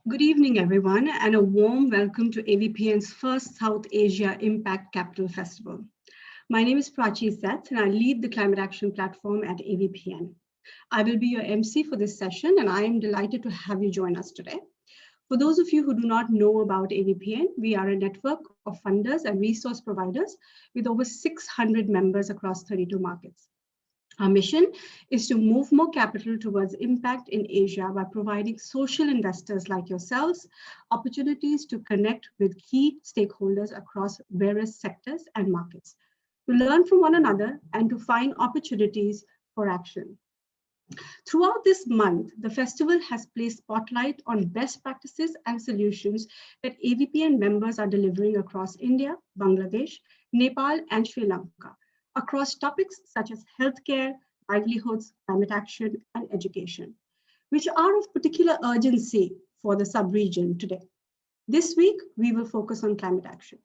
Good evening, everyone, and a warm welcome to AVPN's first South Asia Impact Capital Festival. My name is Prachi Seth, and I lead the climate action platform at AVPN. I will be your MC for this session, and I am delighted to have you join us today. For those of you who do not know about AVPN, we are a network of funders and resource providers with over 600 members across 32 markets. Our mission is to move more capital towards impact in Asia by providing social investors like yourselves opportunities to connect with key stakeholders across various sectors and markets, to learn from one another and to find opportunities for action. Throughout this month, the festival has placed spotlight on best practices and solutions that AVPN members are delivering across India, Bangladesh, Nepal, and Sri Lanka, across topics such as healthcare, livelihoods, climate action, and education, which are of particular urgency for the sub-region today. This week, we will focus on climate action.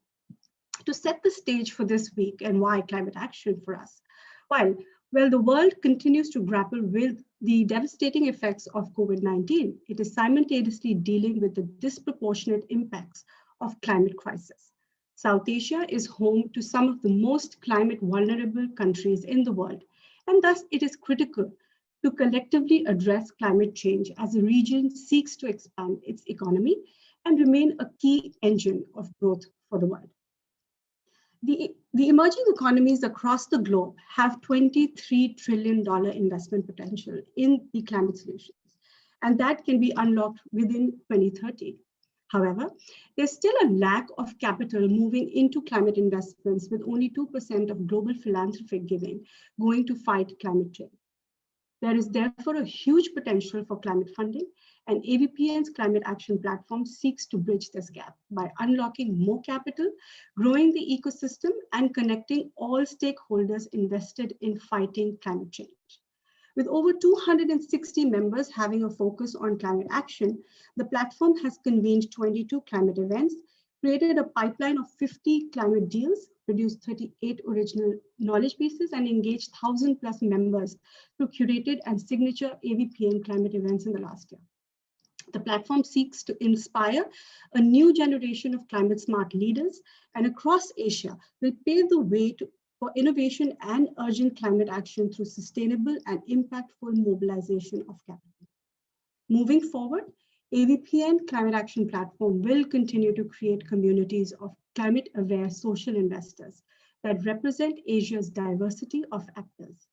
To set the stage for this week and why climate action for us, while the world continues to grapple with the devastating effects of COVID-19, it is simultaneously dealing with the disproportionate impacts of climate crisis. South Asia is home to some of the most climate vulnerable countries in the world, and thus it is critical to collectively address climate change as the region seeks to expand its economy and remain a key engine of growth for the world. The emerging economies across the globe have $23 trillion investment potential in the climate solutions, and that can be unlocked within 2030. However, there's still a lack of capital moving into climate investments, with only 2% of global philanthropic giving going to fight climate change. There is therefore a huge potential for climate funding, and AVPN's climate action platform seeks to bridge this gap by unlocking more capital, growing the ecosystem, and connecting all stakeholders invested in fighting climate change. With over 260 members having a focus on climate action, the platform has convened 22 climate events, created a pipeline of 50 climate deals, produced 38 original knowledge pieces, and engaged 1,000+ members through curated and signature AVPN climate events in the last year. The platform seeks to inspire a new generation of climate smart leaders, and across Asia will pave the way for innovation and urgent climate action through sustainable and impactful mobilization of capital. Moving forward, AVPN Climate Action Platform will continue to create communities of climate-aware social investors that represent Asia's diversity of actors.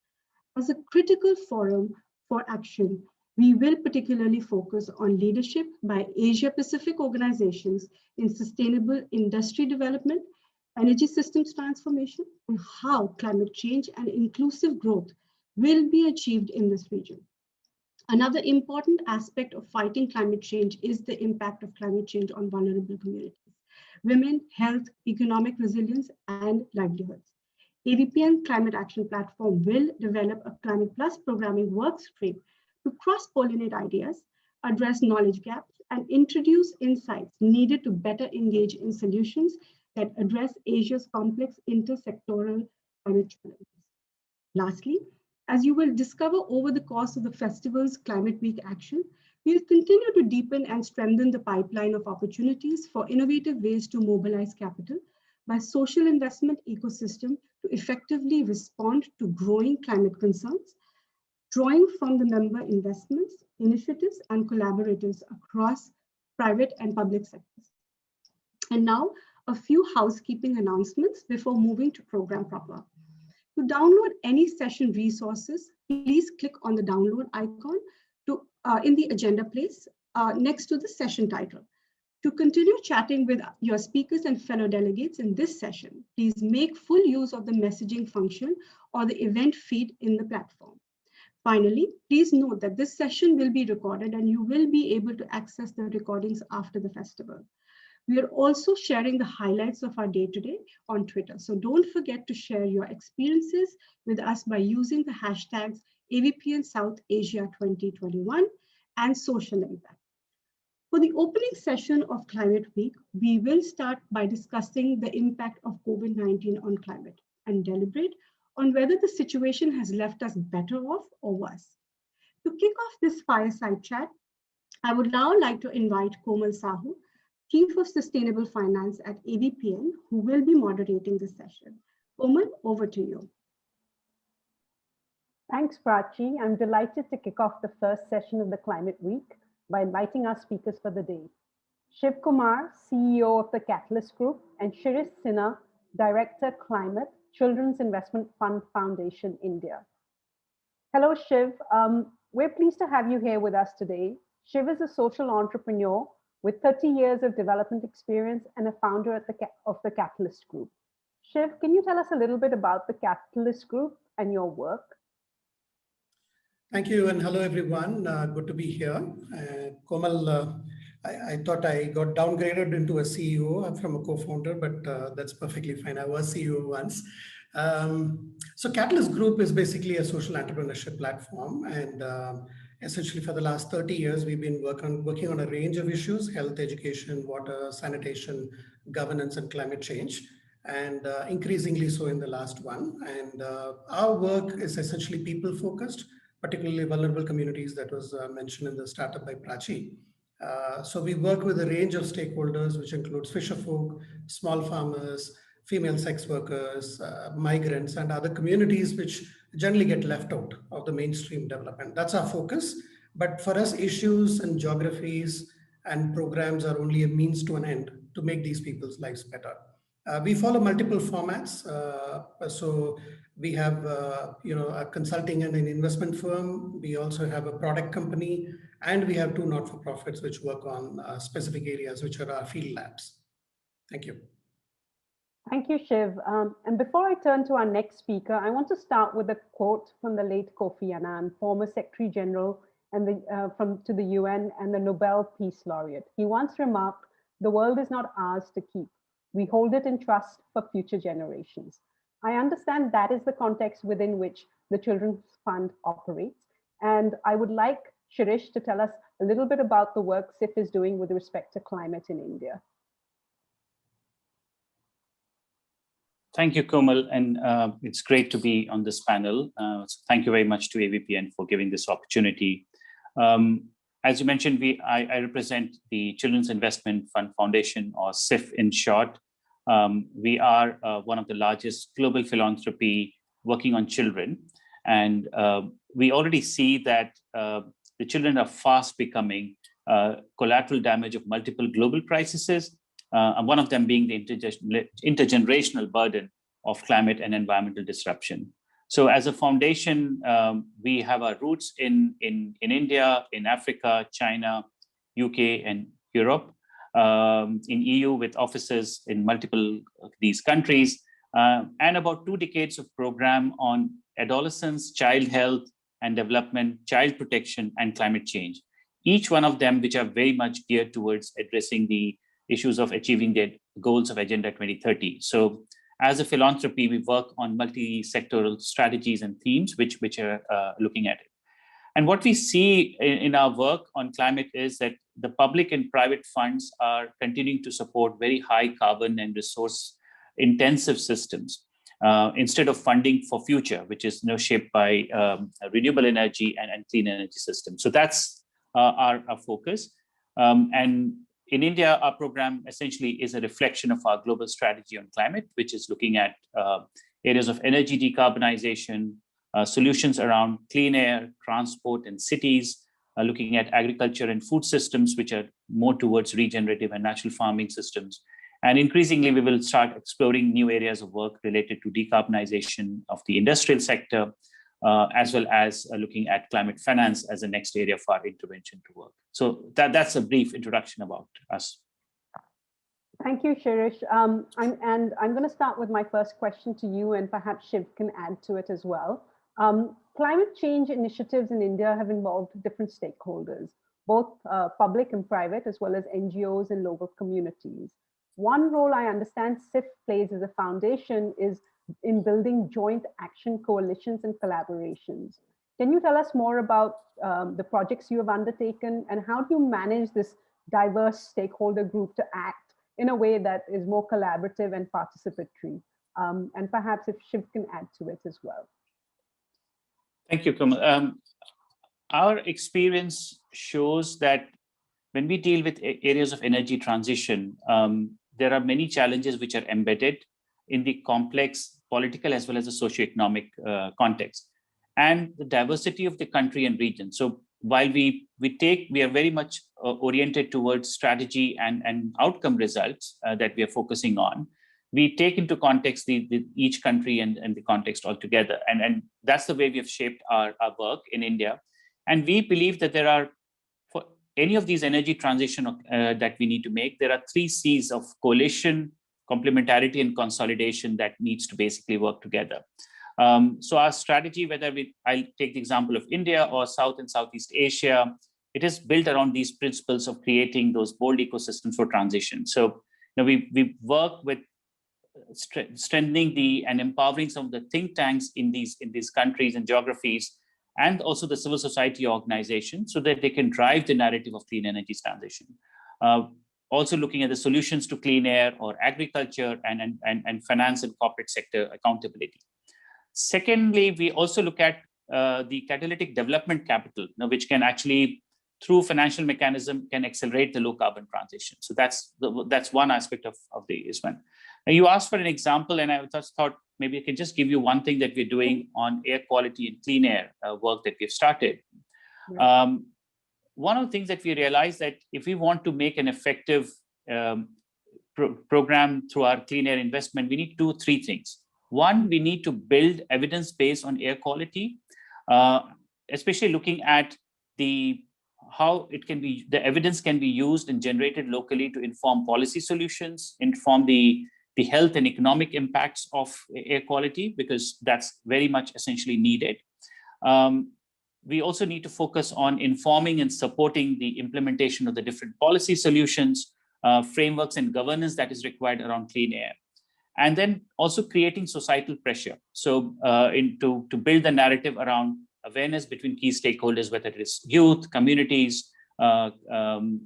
As a critical forum for action, we will particularly focus on leadership by Asia-Pacific organizations in sustainable industry development, energy systems transformation, and how climate change and inclusive growth will be achieved in this region. Another important aspect of fighting climate change is the impact of climate change on vulnerable communities, women, health, economic resilience, and livelihoods. AVPN Climate Action Platform will develop a Climate Plus programming work stream to cross-pollinate ideas, address knowledge gaps, and introduce insights needed to better engage in solutions that address Asia's complex intersectoral climate challenges. Lastly, as you will discover over the course of the festival's Climate Week action, we will continue to deepen and strengthen the pipeline of opportunities for innovative ways to mobilize capital by social investment ecosystem to effectively respond to growing climate concerns, drawing from the member investments, initiatives, and collaborators across private and public sectors. And now, a few housekeeping announcements before moving to program proper. To download any session resources, please click on the download icon in the agenda place next to the session title. To continue chatting with your speakers and fellow delegates in this session, please make full use of the messaging function or the event feed in the platform. Finally, please note that this session will be recorded and you will be able to access the recordings after the festival. We are also sharing the highlights of our day today on Twitter. So don't forget to share your experiences with us by using the hashtags AVPN South Asia 2021 and social impact. For the opening session of Climate Week, we will start by discussing the impact of COVID-19 on climate and deliberate on whether the situation has left us better off or worse. To kick off this fireside chat, I would now like to invite Komal Sahu, Chief of Sustainable Finance at AVPN, who will be moderating this session. Komal, over to you. Thanks, Prachi. I'm delighted to kick off the first session of the Climate Week by inviting our speakers for the day. Shiv Kumar, CEO of the Catalyst Group, and Shirish Sinha, Director Climate, Children's Investment Fund Foundation, India. Hello, Shiv. We're pleased to have you here with us today. Shiv is a social entrepreneur with 30 years of development experience and a founder of the Catalyst Group. Shiv, can you tell us a little bit about the Catalyst Group and your work? Thank you, and hello, everyone. Good to be here. Komal, I thought I got downgraded into a CEO from a co-founder, but that's perfectly fine. I was CEO once. So Catalyst Group is basically a social entrepreneurship platform, and essentially for the last 30 years, we've been working on a range of issues: health, education, water, sanitation, governance, and climate change, and increasingly so in the last one. And our work is essentially people-focused, particularly vulnerable communities that was mentioned in the startup by Prachi. So we work with a range of stakeholders, which includes fisherfolk, small farmers, female sex workers, migrants, and other communities which generally get left out of the mainstream development. That's our focus. But for us, issues and geographies and programs are only a means to an end to make these people's lives better. We follow multiple formats. So we have a consulting and an investment firm. We also have a product company, and we have two not-for-profits which work on specific areas, which are our field labs. Thank you. Thank you, Shiv. And before I turn to our next speaker, I want to start with a quote from the late Kofi Annan, former Secretary General and to the UN and the Nobel Peace Laureate. He once remarked, "The world is not ours to keep. We hold it in trust for future generations." I understand that is the context within which the Children's Fund operates. And I would like Shirish to tell us a little bit about the work SIF is doing with respect to climate in India. Thank you, Komal, and it's great to be on this panel. So thank you very much to AVPN for giving this opportunity. As you mentioned, I represent the Children's Investment Fund Foundation, or SIF in short. We are one of the largest global philanthropy working on children. And we already see that the children are fast becoming collateral damage of multiple global crises, and one of them being the intergenerational burden of climate and environmental disruption. So as a foundation, we have our roots in India, in Africa, China, UK, and Europe, in EU with offices in multiple of these countries, and about 2 decades of program on adolescence, child health and development, child protection, and climate change. Each one of them which are very much geared towards addressing the issues of achieving the goals of Agenda 2030. So as a philanthropy, we work on multi-sectoral strategies and themes which are looking at it. And what we see in our work on climate is that the public and private funds are continuing to support very high carbon and resource intensive systems instead of funding for future, which is shaped by renewable energy and clean energy systems. So that's our focus. And in India, our program essentially is a reflection of our global strategy on climate, which is looking at areas of energy decarbonization, solutions around clean air, transport, and cities, looking at agriculture and food systems, which are more towards regenerative and natural farming systems. And increasingly, we will start exploring new areas of work related to decarbonization of the industrial sector, as well as looking at climate finance as the next area of our intervention to work. So that's a brief introduction about us. Thank you, Shirish. I'm going to start with my first question to you, and perhaps Shiv can add to it as well. Climate change initiatives in India have involved different stakeholders, both public and private, as well as NGOs and local communities. One role I understand SIF plays as a foundation is in building joint action coalitions and collaborations. Can you tell us more about the projects you have undertaken, and how do you manage this diverse stakeholder group to act in a way that is more collaborative and participatory? And perhaps if Shiv can add to it as well. Thank you, Kamal. Our experience shows that when we deal with areas of energy transition, there are many challenges which are embedded in the complex political as well as the socioeconomic context and the diversity of the country and region. So while we are very much oriented towards strategy and outcome results that we are focusing on, we take into context each country and the context altogether. And that's the way we have shaped our work in India. And we believe that there are, for any of these energy transition that we need to make, there are 3 C's of coalition, complementarity, and consolidation that needs to basically work together. So our strategy, I'll take the example of India or South and Southeast Asia, it is built around these principles of creating those bold ecosystems for transition. So we work with strengthening and empowering some of the think tanks in these countries and geographies, and also the civil society organizations, so that they can drive the narrative of clean energy transition. Also looking at the solutions to clean air or agriculture and finance and corporate sector accountability. Secondly, we also look at the catalytic development capital, which can actually, through financial mechanism, can accelerate the low carbon transition. So that's one aspect of this one. Now, you asked for an example, and I just thought maybe I can just give you one thing that we're doing on air quality and clean air work that we've started. Right. One of the things that we realized that if we want to make an effective program through our clean air investment, we need 2-3 things. One, we need to build evidence base on air quality, especially looking at how the evidence can be used and generated locally to inform policy solutions, inform the health and economic impacts of air quality, because that's very much essentially needed. We also need to focus on informing and supporting the implementation of the different policy solutions, frameworks and governance that is required around clean air. And then also creating societal pressure. So to build the narrative around awareness between key stakeholders, whether it is youth, communities,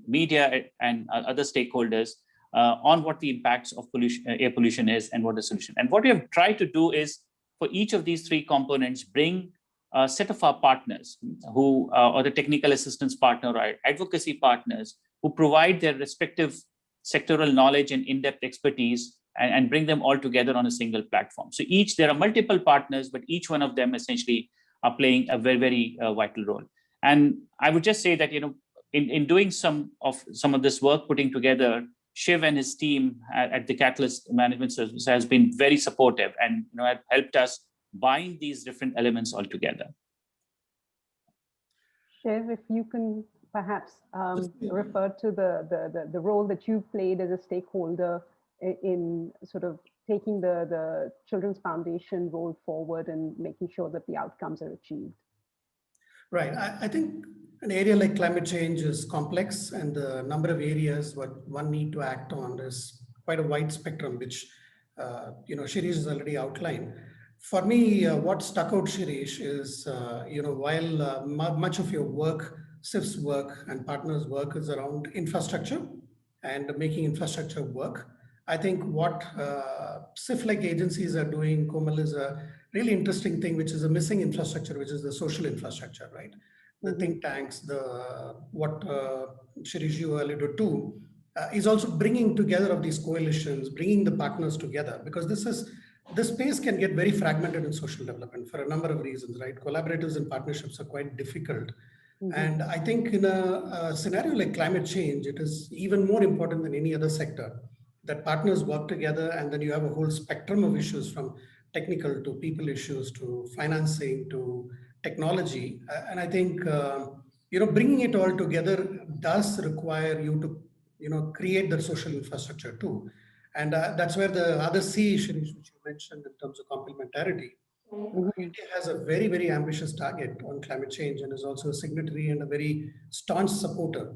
media, and other stakeholders, on what the impacts of air pollution is and what the solution. And what we have tried to do is, for each of these 3 components, bring a set of our partners who, or the technical assistance partner or advocacy partners, who provide their respective sectoral knowledge and in-depth expertise, and bring them all together on a single platform. So there are multiple partners, but each one of them essentially are playing a very, very vital role. And I would just say that, in doing some of this work, putting together, Shiv and his team at the Catalyst Management Service has been very supportive, and have helped us bind these different elements all together. Shiv, if you can perhaps refer to the role that you played as a stakeholder in sort of taking the Children's Foundation role forward and making sure that the outcomes are achieved. Right. I think an area like climate change is complex, and the number of areas what one need to act on is quite a wide spectrum, which Shirish has already outlined. For me, what stuck out, Shirish, is while much of your work, SIF's work and partners' work is around infrastructure and making infrastructure work, I think what SIF-like agencies are doing, Komal, is a really interesting thing, which is a missing infrastructure, which is the social infrastructure, right? The think tanks, what Shirish you alluded to, is also bringing together of these coalitions, bringing the partners together, because this space can get very fragmented in social development for a number of reasons, right? Collaboratives and partnerships are quite difficult. And I think in a scenario like climate change, it is even more important than any other sector that partners work together, and then you have a whole spectrum of issues, from technical to people issues to financing to technology. And I think bringing it all together does require you to create the social infrastructure too. And that's where the other C, Shirish, which you mentioned in terms of complementarity. India has a very, very ambitious target on climate change and is also a signatory and a very staunch supporter.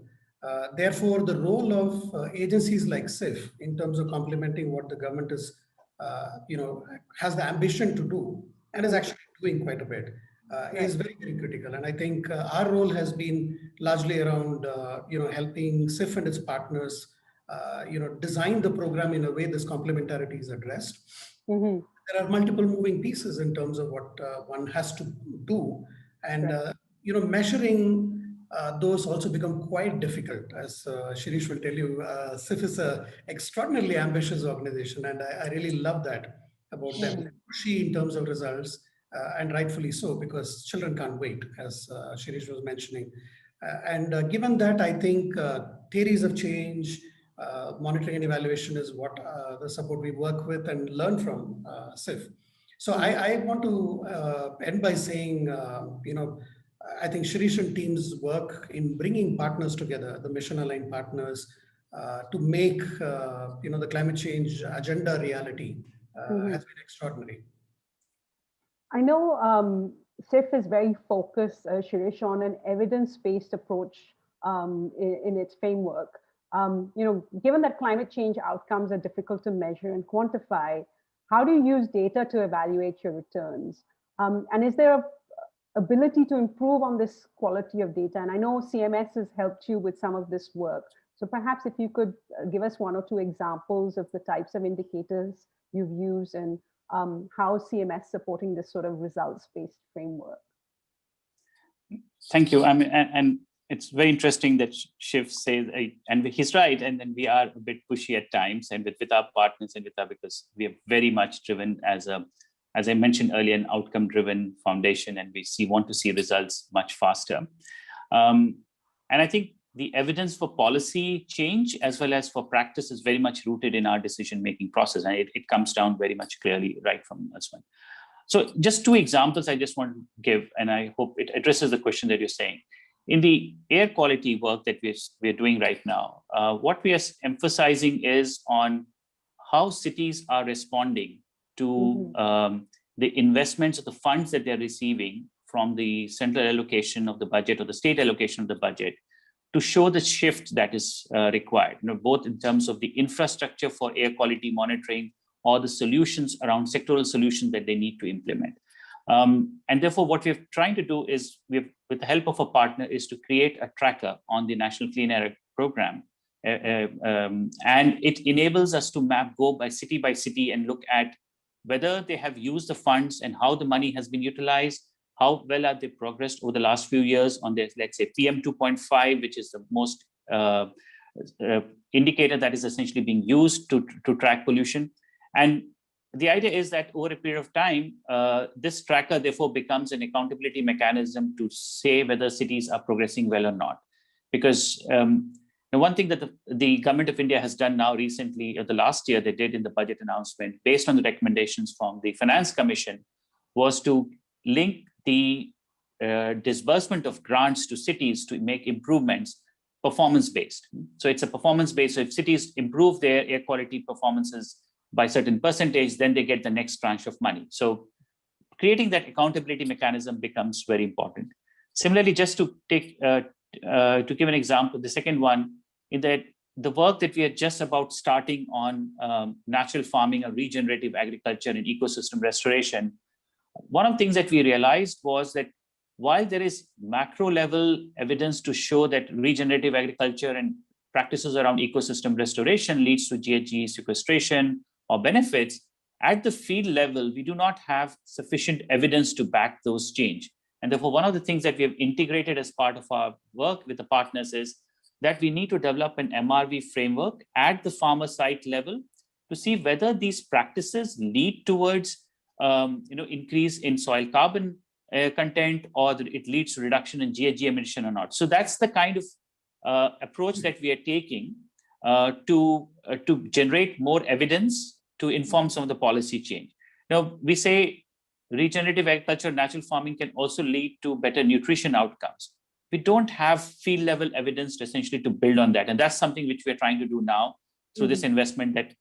Therefore, the role of agencies like SIF in terms of complementing what the government is, has the ambition to do and is actually doing quite a bit, is very, very critical. And I think our role has been largely around, helping SIF and its partners, design the program in a way this complementarity is addressed. There are multiple moving pieces in terms of what one has to do, and measuring those also become quite difficult. As Shirish will tell you, SIF is an extraordinarily ambitious organization, and I really love that about them. They're pushy in terms of results, and rightfully so, because children can't wait, as Shirish was mentioning. Given that, I think theories of change, monitoring and evaluation is what the support we work with and learn from SIF. So I want to end by saying, I think Shirish and team's work in bringing partners together, the mission-aligned partners, to make the climate change agenda reality has been extraordinary. I know SIF is very focused, Shirish, on an evidence-based approach in its framework. Given that climate change outcomes are difficult to measure and quantify, how do you use data to evaluate your returns? And is there an ability to improve on this quality of data? And I know CMS has helped you with some of this work. So perhaps if you could give us one or two examples of the types of indicators you've used and how CMS supporting this sort of results-based framework. Thank you. I mean, and it's very interesting that Shiv says, and he's right, and then we are a bit pushy at times, and with our partners and because we are very much driven as I mentioned earlier, an outcome-driven foundation, and we want to see results much faster. And I think the evidence for policy change as well as for practice is very much rooted in our decision-making process, and it comes down very much clearly right from this one. So just two examples I just want to give, and I hope it addresses the question that you're saying. In the air quality work that we're doing right now, what we are emphasizing is on how cities are responding to the investments of the funds that they're receiving from the central allocation of the budget or the state allocation of the budget to show the shift that is required, both in terms of the infrastructure for air quality monitoring or the solutions around sectoral solutions that they need to implement. And therefore, what we're trying to do is, with the help of a partner, is to create a tracker on the National Clean Air Program. And it enables us to go by city and look at whether they have used the funds and how the money has been utilized, how well have they progressed over the last few years on their, let's say, PM 2.5, which is the most indicator that is essentially being used to track pollution. And the idea is that over a period of time, this tracker therefore becomes an accountability mechanism to say whether cities are progressing well or not. Because one thing that the government of India has done now recently, or the last year they did in the budget announcement, based on the recommendations from the Finance Commission, was to link the disbursement of grants to cities to make improvements performance-based. So it's a performance-based. So if cities improve their air quality performances by a certain percentage, then they get the next tranche of money. So creating that accountability mechanism becomes very important. Similarly, just to give an example, the second one, in that the work that we are just about starting on natural farming or regenerative agriculture and ecosystem restoration, one of the things that we realized was that while there is macro level evidence to show that regenerative agriculture and practices around ecosystem restoration leads to GHG sequestration or benefits, at the field level, we do not have sufficient evidence to back those change. And therefore, one of the things that we have integrated as part of our work with the partners is that we need to develop an MRV framework at the farmer site level to see whether these practices lead towards increase in soil carbon content, or that it leads to reduction in GHG emission or not. So that's the kind of approach that we are taking to generate more evidence to inform some of the policy change. Now, we say regenerative agriculture, natural farming can also lead to better nutrition outcomes. We don't have field level evidence to essentially to build on that. And that's something which we're trying to do now through this investment, that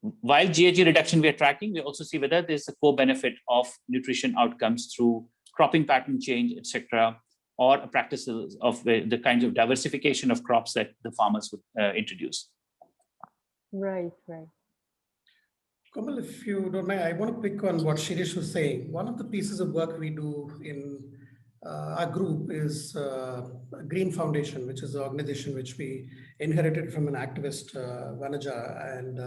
while GHG reduction we are tracking, we also see whether there's a co-benefit of nutrition outcomes through cropping pattern change, etc., or practices of the kinds of diversification of crops that the farmers would introduce. Right. Komal, if you don't mind, I want to pick on what Shirish was saying. One of the pieces of work we do in our group is Green Foundation, which is an organization which we inherited from an activist, Vanaja, and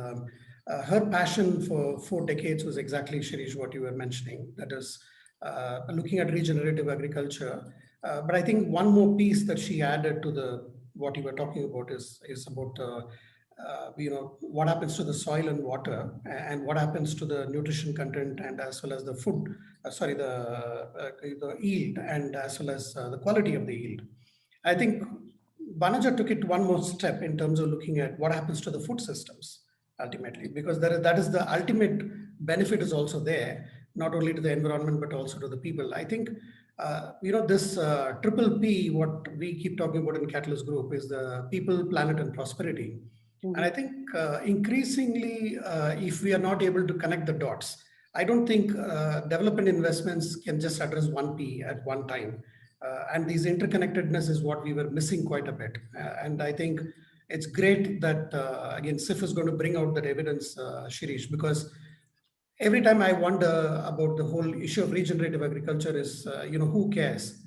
her passion for 4 decades was exactly, Shirish, what you were mentioning. That is looking at regenerative agriculture But I think one more piece that she added to what you were talking about is about what happens to the soil and water, and what happens to the nutrition content, and as well as the food, the yield, and as well as the quality of the yield. I think Banaja took it one more step in terms of looking at what happens to the food systems ultimately, because that is the ultimate benefit is also there, not only to the environment but also to the people. I think this triple P, what we keep talking about in Catalyst Group, is the people, planet, and prosperity. Mm-hmm. And I think increasingly, if we are not able to connect the dots, I don't think development investments can just address one P at one time. And these interconnectedness is what we were missing quite a bit. And I think it's great that, again, SIF is going to bring out that evidence, Shirish, because every time I wonder about the whole issue of regenerative agriculture is, who cares,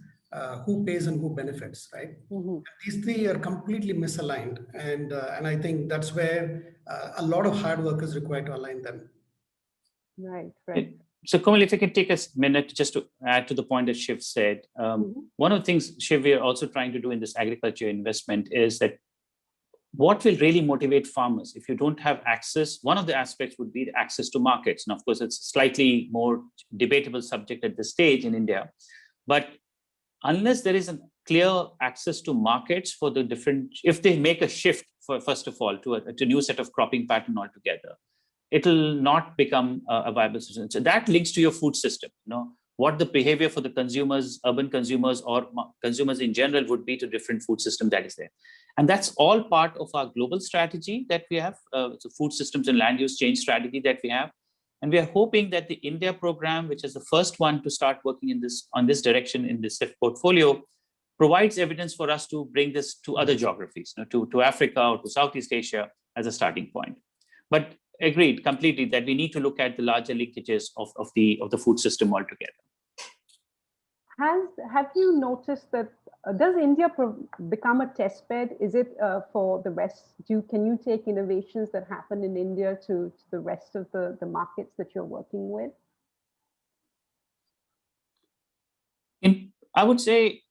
who pays and who benefits, right? Mm-hmm. These three are completely misaligned. And I think that's where a lot of hard work is required to align them. Right, right. So Komal, if you can take a minute just to add to the point that Shiv said, one of the things, Shiv, we are also trying to do in this agriculture investment is that what will really motivate farmers? If you don't have access, one of the aspects would be the access to markets. And of course, it's a slightly more debatable subject at this stage in India. But unless there is a clear access to markets for the different, if they make a shift, first of all, to a new set of cropping pattern altogether, it will not become a viable system. So that links to your food system. What the behavior for the consumers, urban consumers, or consumers in general would be to different food system that is there. And that's all part of our global strategy that we have, so food systems and land use change strategy that we have. And we are hoping that the India program, which is the first one to start working on this direction in this SIF portfolio, provides evidence for us to bring this to other geographies, to Africa or to Southeast Asia as a starting point. But agreed completely that we need to look at the larger linkages of the food system altogether. Have you noticed that does India become a test bed? Is it for the rest? Can you take innovations that happen in India to the rest of the markets that you're working with? I would say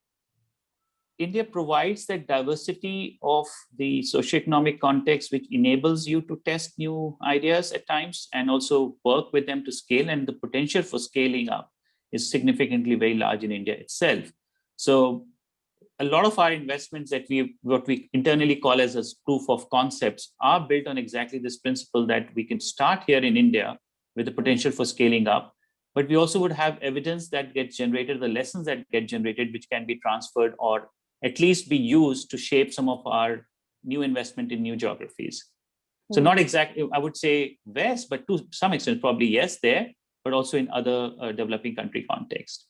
India provides that diversity of the socioeconomic context, which enables you to test new ideas at times and also work with them to scale. And the potential for scaling up is significantly very large in India itself. So a lot of our investments that what we internally call as proof of concepts are built on exactly this principle that we can start here in India with the potential for scaling up. But we also would have evidence that gets generated, the lessons that get generated, which can be transferred or at least be used to shape some of our new investment in new geographies. So not exactly, I would say West, but to some extent, probably yes, there, but also in other developing country context.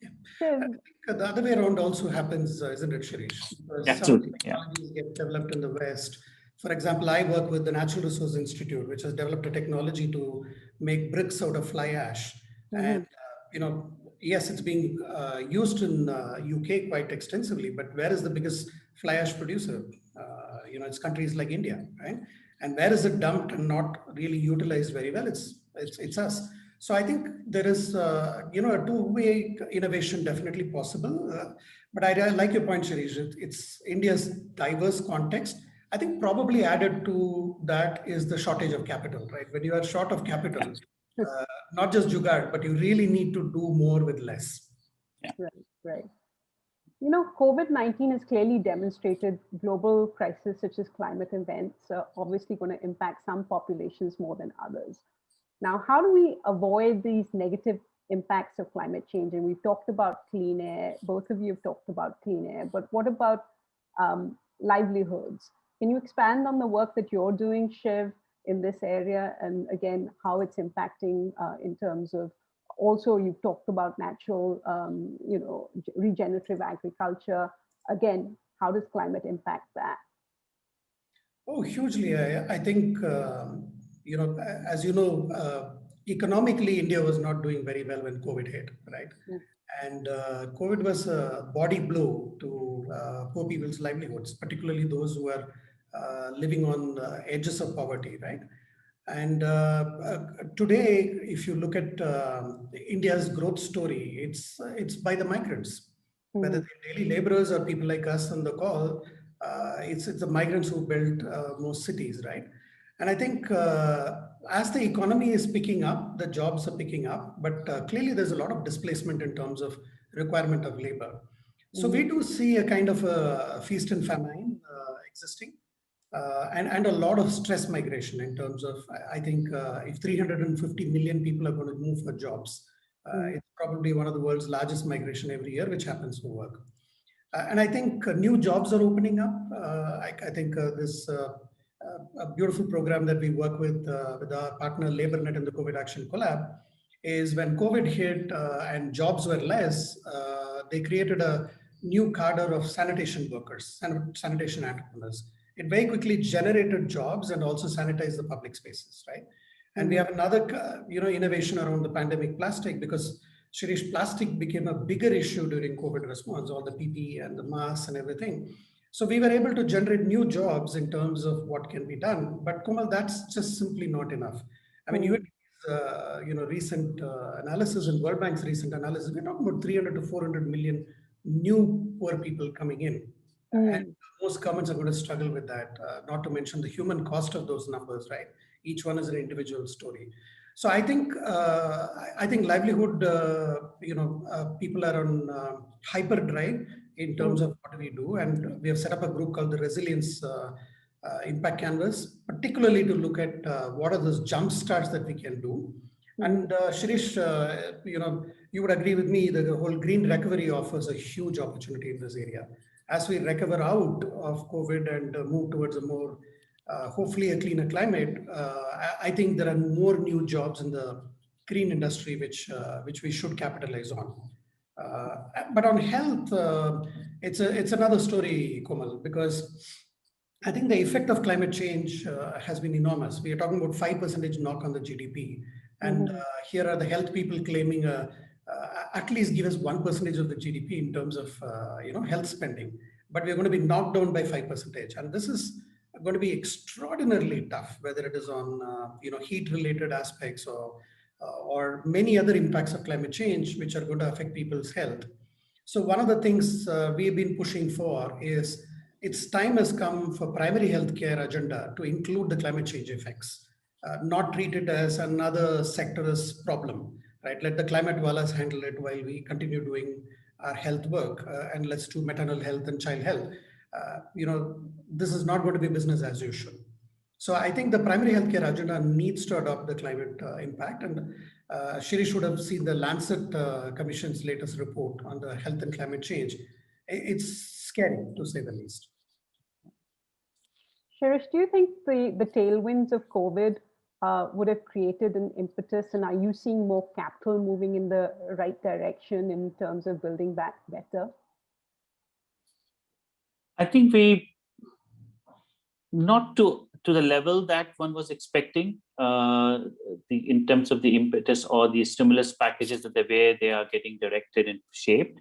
Yeah. I think the other way around also happens, isn't it, Shirish? Absolutely. Some technologies get developed in the West. For example, I work with the Natural Resource Institute, which has developed a technology to make bricks out of fly ash. And, yes, it's being used in UK quite extensively, but where is the biggest fly ash producer? It's countries like India, right? And where is it dumped and not really utilized very well? It's us. So I think there is, a two-way innovation definitely possible. But I like your point, Shirish. It's India's diverse context. I think probably added to that is the shortage of capital, right? When you are short of capital, not just jugaad, but you really need to do more with less. Yeah. Right. COVID-19 has clearly demonstrated global crises such as climate events are obviously going to impact some populations more than others. Now, how do we avoid these negative impacts of climate change? And we've talked about clean air. Both of you have talked about clean air, but what about livelihoods? Can you expand on the work that you're doing, Shiv, in this area? And again, how it's impacting in terms of, also you've talked about natural, regenerative agriculture. Again, how does climate impact that? Oh, hugely. I think, as you know, economically, India was not doing very well when COVID hit, right? Yeah. And COVID was a body blow to poor people's livelihoods, particularly those who are living on the edges of poverty, right? And today, if you look at India's growth story, it's by the migrants. whether they're daily laborers or people like us on the call. It's the migrants who built most cities, right? And I think as the economy is picking up, the jobs are picking up, but clearly there's a lot of displacement in terms of requirement of labor. So we do see a kind of a feast and famine existing, and a lot of stress migration in terms of, I think if 350 million people are going to move for jobs, it's probably one of the world's largest migration every year, which happens for work. And I think new jobs are opening up. I think this a beautiful program that we work with our partner LaborNet and the COVID Action Collab is when COVID hit and jobs were less, they created a new cadre of sanitation workers, sanitation entrepreneurs. It very quickly generated jobs and also sanitized the public spaces, right? And we have another, innovation around the pandemic plastic, because Shirish, plastic became a bigger issue during COVID response, all the PPE and the masks and everything. So we were able to generate new jobs in terms of what can be done. But Komal, that's just simply not enough. I mean, recent analysis and World Bank's recent analysis, we're talking about 300 to 400 million new poor people coming in. And most governments are going to struggle with that, not to mention the human cost of those numbers, right? Each one is an individual story. So I think livelihood, people are on hyperdrive in terms of what we do, and we have set up a group called the Resilience Impact Canvas, particularly to look at what are those jump starts that we can do. And Shirish, you would agree with me that the whole green recovery offers a huge opportunity in this area. As we recover out of COVID and move towards a more hopefully a cleaner climate, I think there are more new jobs in the green industry which we should capitalize on. But on health, it's another story, Komal, because I think the effect of climate change has been enormous. We are talking about 5% knock on the GDP, and here are the health people claiming at least give us 1% of the GDP in terms of health spending, but we're going to be knocked down by 5%, and this is going to be extraordinarily tough, whether it is on heat-related aspects or many other impacts of climate change, which are going to affect people's health. So one of the things we've been pushing for is its time has come for primary healthcare agenda to include the climate change effects, not treat it as another sector's problem, right? Let the climate wallahs handle it while we continue doing our health work, and let's do maternal health and child health. This is not going to be business as usual. So I think the primary healthcare agenda needs to adopt the climate impact. And Shirish would have seen the Lancet Commission's latest report on the health and climate change. It's scary, to say the least. Shirish, do you think the tailwinds of COVID would have created an impetus, and are you seeing more capital moving in the right direction in terms of building back better? I think not to the level that one was expecting, in terms of the impetus or the stimulus packages, that the way they are getting directed and shaped.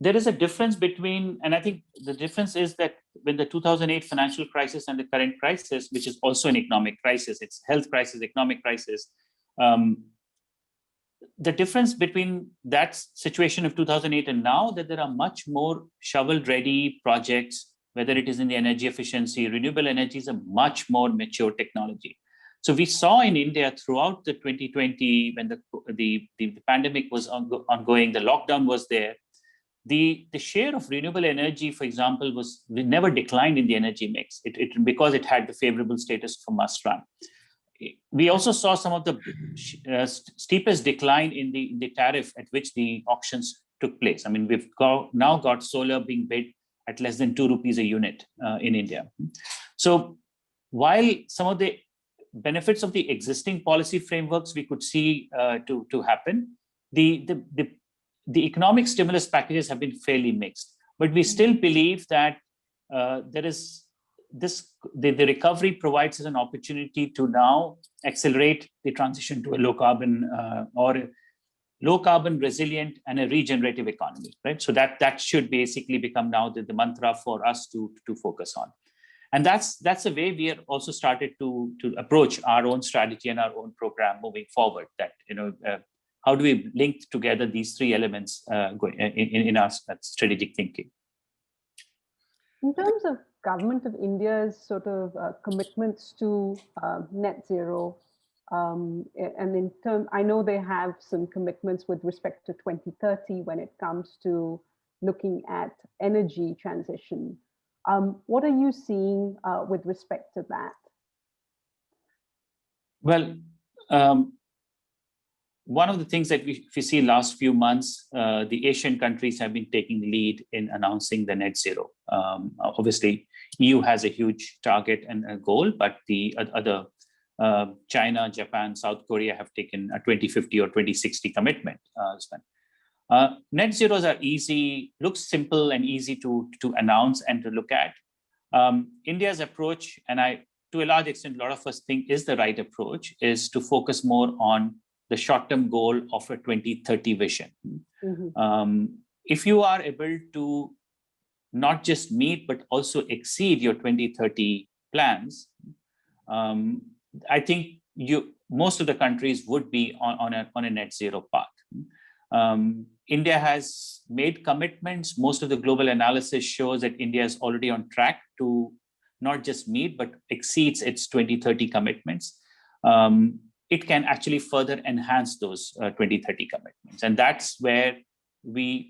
There is a difference between, and I think the difference is that when the 2008 financial crisis and the current crisis, which is also an economic crisis, it's health crisis, economic crisis. The difference between that situation of 2008 and now, that there are much more shovel-ready projects, whether it is in the energy efficiency, renewable energy is a much more mature technology. So we saw in India throughout the 2020, when the pandemic was ongoing, the lockdown was there, the share of renewable energy, for example, never declined in the energy mix, because it had the favorable status for must run. We also saw some of the steepest decline in the tariff at which the auctions took place. I mean, we've now got solar being bid at less than 2 rupees a unit in India. So while some of the benefits of the existing policy frameworks we could see to happen, the economic stimulus packages have been fairly mixed. But we still believe that the recovery provides us an opportunity to now accelerate the transition to a low carbon, resilient, and a regenerative economy, right? So that should basically become now the mantra for us to focus on. And that's a way we are also started to approach our own strategy and our own program moving forward, that how do we link together these three elements in our strategic thinking? In terms of Government of India's sort of commitments to net zero, and in term, I know they have some commitments with respect to 2030 when it comes to looking at energy transition. What are you seeing with respect to that? Well, one of the things that we see last few months, the Asian countries have been taking lead in announcing the net zero. Obviously, EU has a huge target and a goal, but the other China, Japan, South Korea have taken a 2050 or 2060 commitment. Net zeros are easy, looks simple and easy to announce and to look at. India's approach, and to a large extent, a lot of us think is the right approach, is to focus more on the short-term goal of a 2030 vision. Mm-hmm. If you are able to not just meet, but also exceed your 2030 plans, I think most of the countries would be on a net zero path. India has made commitments. Most of the global analysis shows that India is already on track to not just meet, but exceeds its 2030 commitments. It can actually further enhance those 2030 commitments. And that's where we're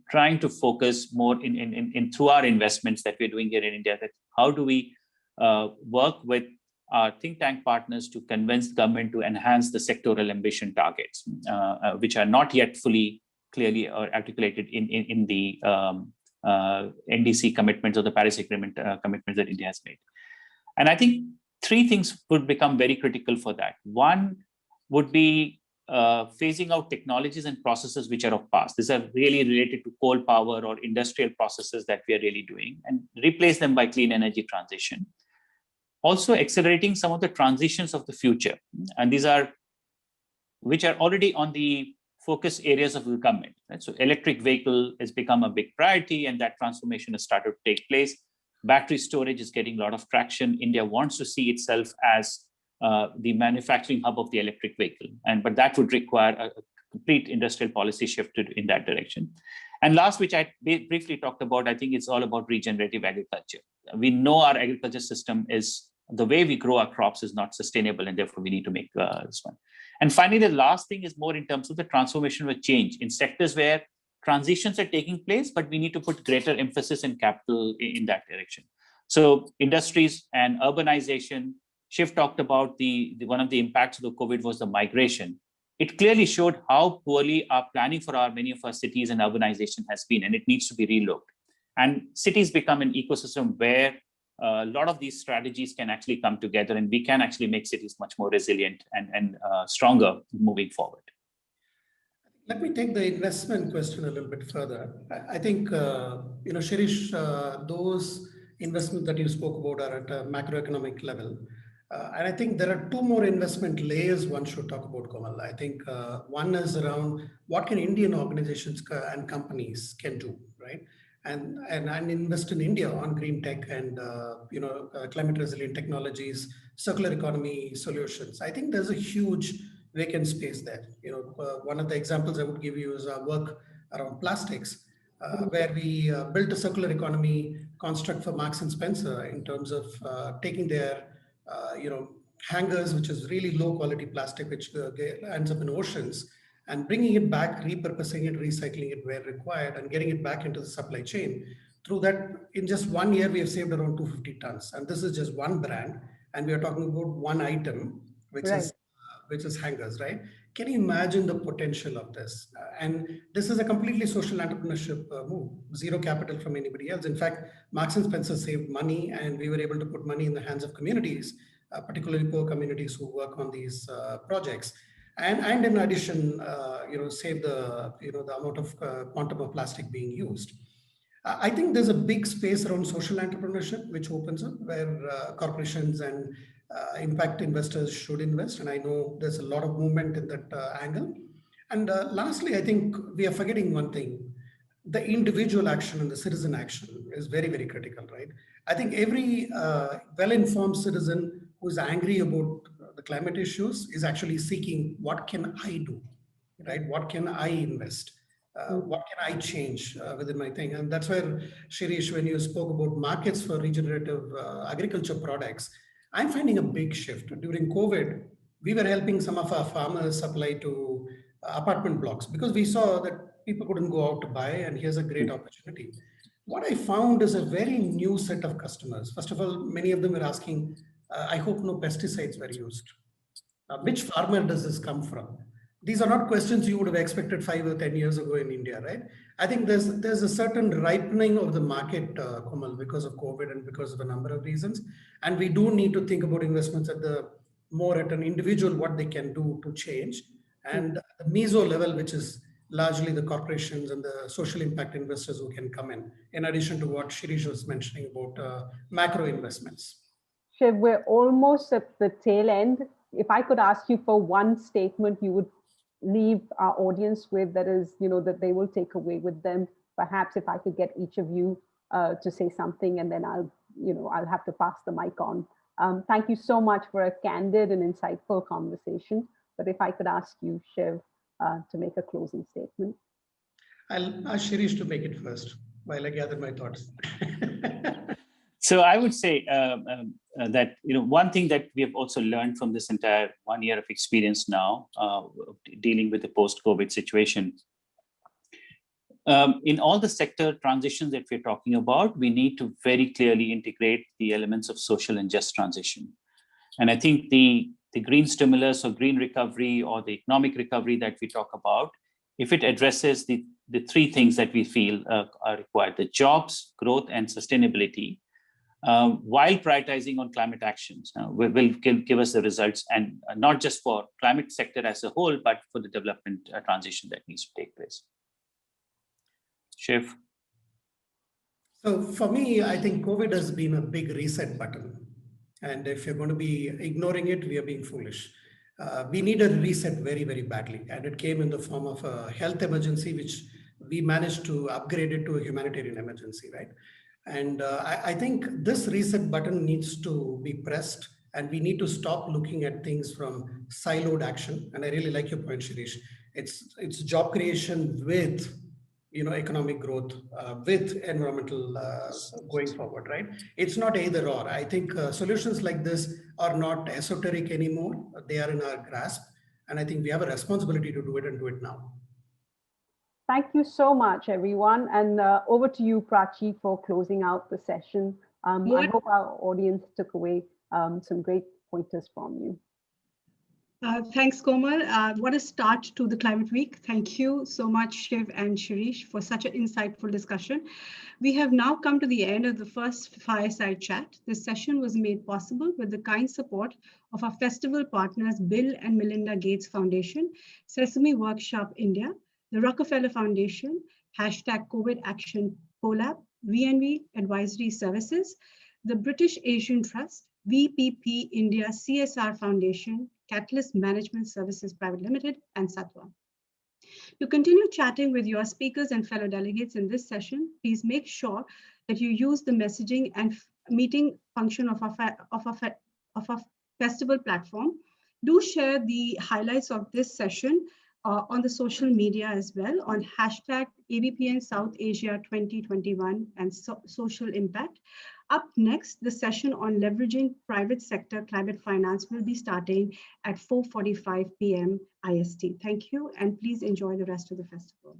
trying to focus more in through our investments that we're doing here in India, that how do we work with our think tank partners to convince the government to enhance the sectoral ambition targets, which are not yet fully clearly articulated in the NDC commitments or the Paris Agreement commitments that India has made. And I think three things would become very critical for that. One would be phasing out technologies and processes which are of past. These are really related to coal power or industrial processes that we are really doing, and replace them by clean energy transition. Also accelerating some of the transitions of the future. And these are, which are already on the focus areas of the government. Right? So electric vehicle has become a big priority, and that transformation has started to take place. Battery storage is getting a lot of traction. India wants to see itself as the manufacturing hub of the electric vehicle, but that would require a complete industrial policy shift in that direction. And last, which I briefly talked about, I think it's all about regenerative agriculture. We know our agriculture system is, the way we grow our crops is not sustainable, and therefore we need to make this one. And finally, the last thing is more in terms of the transformation of change in sectors where transitions are taking place, but we need to put greater emphasis and capital in that direction. So industries and urbanization, Shiv talked about one of the impacts of the COVID was the migration. It clearly showed how poorly our planning for many of our cities and urbanization has been, and it needs to be relooked. And cities become an ecosystem where a lot of these strategies can actually come together, and we can actually make cities much more resilient and stronger moving forward. Let me take the investment question a little bit further. I think, Shirish, those investments that you spoke about are at a macroeconomic level. And I think there are two more investment layers one should talk about, Komal. I think one is around what can Indian organizations and companies can do, right? And invest in India on green tech and climate resilient technologies, circular economy solutions. I think there's a huge vacant space there. One of the examples I would give you is our work around plastics, where we built a circular economy construct for Marks and Spencer in terms of taking their hangers, which is really low quality plastic, which ends up in oceans, and bringing it back, repurposing it, recycling it where required, and getting it back into the supply chain. Through that, in just 1 year, we have saved around 250 tons. And this is just one brand. And we are talking about one item, which is hangers, right? Can you imagine the potential of this? And this is a completely social entrepreneurship move, zero capital from anybody else. In fact, Marks and Spencer saved money, and we were able to put money in the hands of communities, particularly poor communities who work on these projects. And in addition, save the amount of quantum of plastic being used. I think there's a big space around social entrepreneurship, which opens up where corporations and impact investors should invest. And I know there's a lot of movement in that angle. And lastly, I think we are forgetting one thing. The individual action and the citizen action is very, very critical, right? I think every well-informed citizen who's angry about the climate issues is actually seeking, what can I do? right? What can I invest? What can I change within my thing? And that's where, Shirish, when you spoke about markets for regenerative agriculture products, I'm finding a big shift. During COVID, we were helping some of our farmers supply to apartment blocks because we saw that people couldn't go out to buy, and here's a great opportunity. What I found is a very new set of customers. First of all, many of them were asking, I hope no pesticides were used. Which farmer does this come from? These are not questions you would have expected 5 or 10 years ago in India, right? I think there's a certain ripening of the market, Komal, because of COVID and because of a number of reasons. And we do need to think about investments at the more at an individual, what they can do to change. And the meso level, which is largely the corporations and the social impact investors who can come in addition to what Shirish was mentioning about macro investments. Shiv, we're almost at the tail end. If I could ask you for one statement you would leave our audience with, that is, that they will take away with them, perhaps if I could get each of you to say something, and then I'll have to pass the mic on. Thank you so much for a candid and insightful conversation. But if I could ask you, Shiv, to make a closing statement. I'll ask Shirish to make it first while I gather my thoughts. So I would say that one thing that we have also learned from this entire 1 year of experience now, dealing with the post-COVID situation, in all the sector transitions that we're talking about, we need to very clearly integrate the elements of social and just transition. And I think the green stimulus or green recovery or the economic recovery that we talk about, if it addresses the three things that we feel are required, the jobs, growth, and sustainability, while prioritizing on climate actions, will give us the results, and not just for climate sector as a whole, but for the development transition that needs to take place. Shiv? So for me, I think COVID has been a big reset button. And if you're going to be ignoring it, we are being foolish. We need a reset very, very badly. And it came in the form of a health emergency, which we managed to upgrade it to a humanitarian emergency, right? And I think this reset button needs to be pressed, and we need to stop looking at things from siloed action. And I really like your point, Shirish. It's job creation with economic growth, with environmental going forward, right? It's not either or. I think solutions like this are not esoteric anymore. They are in our grasp. And I think we have a responsibility to do it, and do it now. Thank you so much, everyone. And over to you, Prachi, for closing out the session. I hope our audience took away some great pointers from you. Thanks, Komal. What a start to the Climate Week. Thank you so much, Shiv and Shirish, for such an insightful discussion. We have now come to the end of the first Fireside Chat. This session was made possible with the kind support of our festival partners, Bill and Melinda Gates Foundation, Sesame Workshop India, the Rockefeller Foundation, #COVID Action Collab, VNV Advisory Services, the British Asian Trust, VPP India CSR Foundation, Catalyst Management Services Private Limited, and Satwa. To continue chatting with your speakers and fellow delegates in this session, please make sure that you use the messaging and meeting function of our festival platform. Do share the highlights of this session on the social media as well, on #AVPN South Asia 2021 and social impact. Up next, the session on leveraging private sector climate finance will be starting at 4:45 p.m. IST. Thank you, and please enjoy the rest of the festival.